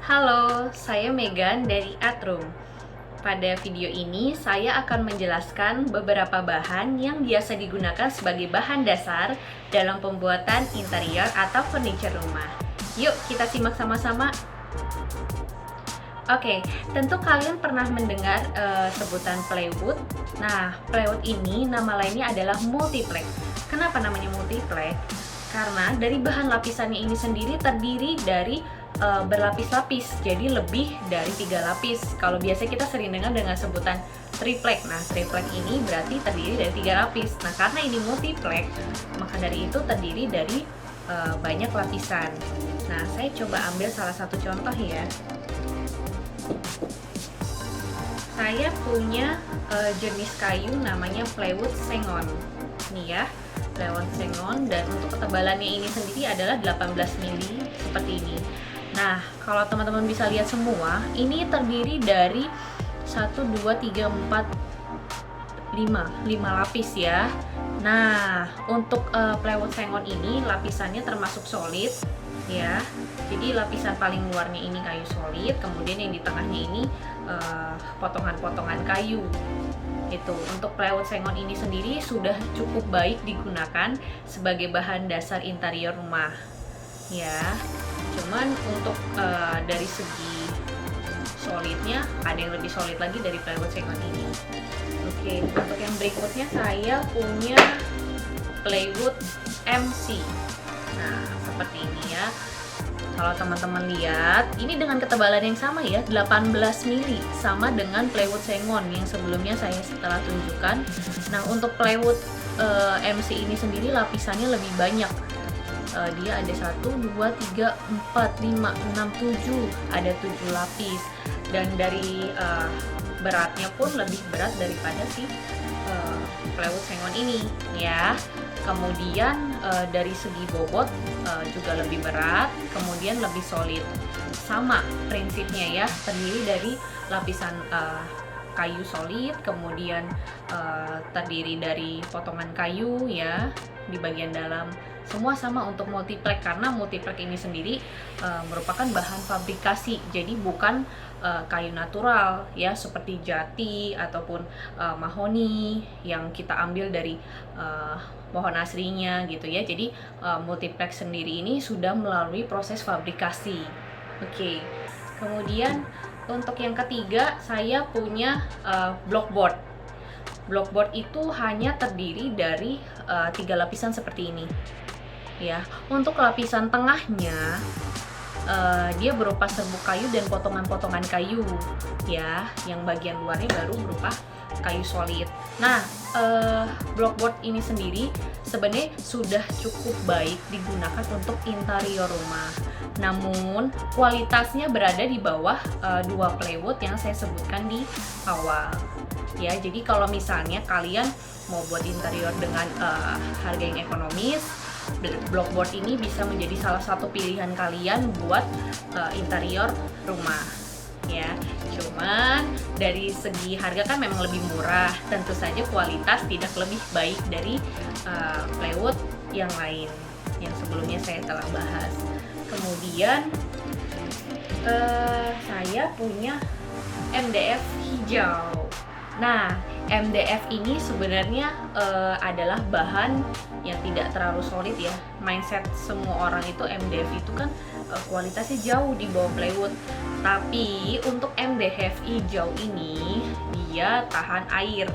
Halo, saya Megan dari Atroom. Pada video ini, saya akan menjelaskan beberapa bahan yang biasa digunakan sebagai bahan dasar dalam pembuatan interior atau furniture rumah. Yuk, kita simak sama-sama. Oke, tentu kalian pernah mendengar sebutan plywood. Nah, plywood ini nama lainnya adalah multiplex. Kenapa namanya multiplex? Karena dari bahan lapisannya ini sendiri terdiri dari berlapis-lapis, jadi lebih dari 3 lapis. Kalau biasa kita sering dengar dengan sebutan triplek. Nah, triplek ini berarti terdiri dari 3 lapis. Nah, karena ini multiplex, maka dari itu terdiri dari banyak lapisan. Nah, saya coba ambil salah satu contoh ya. Saya punya jenis kayu namanya plywood sengon. Nih ya, plywood sengon, dan untuk ketebalannya ini sendiri adalah 18 mili seperti ini. Nah, kalau teman-teman bisa lihat semua, ini terdiri dari 1, 2, 3, 4, 5 lapis ya. Nah, untuk plywood sengon ini lapisannya termasuk solid ya. Jadi lapisan paling luarnya ini kayu solid, kemudian yang di tengahnya ini potongan-potongan kayu. Itu untuk plywood sengon ini sendiri sudah cukup baik digunakan sebagai bahan dasar interior rumah ya. Cuman untuk dari segi solidnya ada yang lebih solid lagi dari plywood sengon ini. Oke, untuk yang berikutnya saya punya plywood MC. Nah, seperti ini ya. Kalau teman-teman lihat, ini dengan ketebalan yang sama ya, 18 mili, sama dengan plywood sengon yang sebelumnya saya setelah tunjukkan. Nah, untuk plywood MC ini sendiri lapisannya lebih banyak. Dia ada 1, 2, 3, 4, 5, 6, 7, ada 7 lapis, dan dari beratnya pun lebih berat daripada si plywood sengon ini ya. Kemudian dari segi bobot juga lebih berat, kemudian lebih solid. Sama prinsipnya ya, terdiri dari lapisan kayu solid, kemudian terdiri dari potongan kayu ya di bagian dalam. Semua sama untuk multiplex, karena multiplex ini sendiri merupakan bahan fabrikasi, jadi bukan kayu natural ya seperti jati ataupun mahoni yang kita ambil dari pohon aslinya gitu ya. Jadi multiplex sendiri ini sudah melalui proses fabrikasi. Oke. Kemudian untuk yang ketiga saya punya blockboard. Blockboard itu hanya terdiri dari 3 lapisan seperti ini ya. Untuk lapisan tengahnya dia berupa serbuk kayu dan potongan-potongan kayu ya, yang bagian luarnya baru berupa kayu solid. Nah, blockboard ini sendiri sebenarnya sudah cukup baik digunakan untuk interior rumah, namun kualitasnya berada di bawah 2 plywood yang saya sebutkan di awal ya. Jadi kalau misalnya kalian mau buat interior dengan harga yang ekonomis, blockboard ini bisa menjadi salah satu pilihan kalian buat interior rumah ya. Cuman dari segi harga kan memang lebih murah, tentu saja kualitas tidak lebih baik dari plywood yang lain yang sebelumnya saya telah bahas. Kemudian saya punya MDF hijau. Nah, MDF ini sebenarnya adalah bahan yang tidak terlalu solid ya. Mindset semua orang itu MDF itu kan kualitasnya jauh di bawah plywood. Tapi untuk MDF hijau ini dia tahan air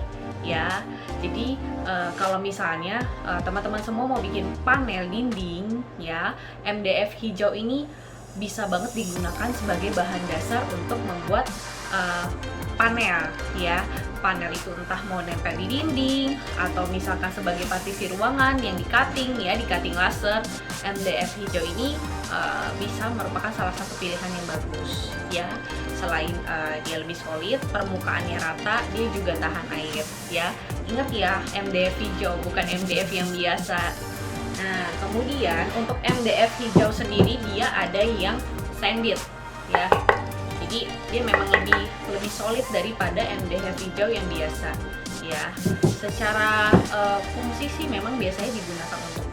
ya. Jadi kalau misalnya teman-teman semua mau bikin panel dinding ya, MDF hijau ini bisa banget digunakan sebagai bahan dasar untuk membuat panel ya. Panel itu entah mau nempel di dinding atau misalkan sebagai partisi ruangan yang di cutting ya, di cutting laser. MDF hijau ini bisa merupakan salah satu pilihan yang bagus ya. Selain dia lebih solid, permukaannya rata, dia juga tahan air ya. Ingat ya, MDF hijau bukan MDF yang biasa. Nah, kemudian untuk MDF hijau sendiri dia ada yang sanded ya. Jadi dia memang lebih solid daripada MDF hijau yang biasa ya. Secara fungsi sih memang biasanya digunakan untuk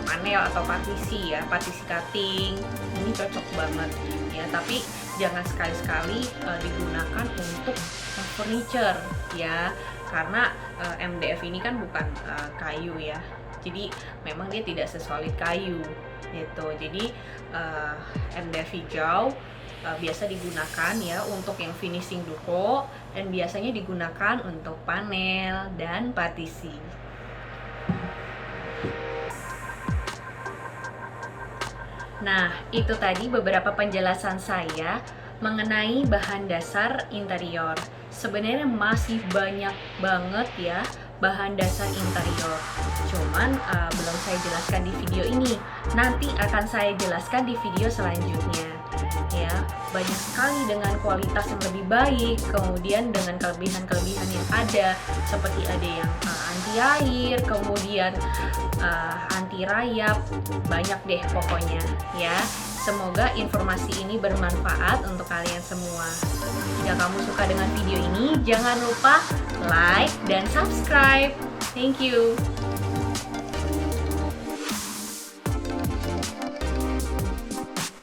panel atau partisi ya, partisi cutting ini cocok banget ya. Tapi jangan sekali-sekali digunakan untuk furniture ya, karena MDF ini kan bukan kayu ya, jadi memang dia tidak sesolid kayu gitu. Jadi MDF hijau biasa digunakan ya untuk yang finishing duko, dan biasanya digunakan untuk panel dan partisi. Nah, itu tadi beberapa penjelasan saya mengenai bahan dasar interior. Sebenarnya masih banyak banget ya bahan dasar interior, cuman belum saya jelaskan di video ini. Nanti akan saya jelaskan di video selanjutnya ya. Banyak sekali dengan kualitas yang lebih baik, kemudian dengan kelebihan-kelebihan yang ada, seperti ada yang anti air, kemudian anti rayap, banyak deh pokoknya ya. Semoga informasi ini bermanfaat untuk kalian semua. Jika kamu suka dengan video ini, jangan lupa like dan subscribe. Thank you.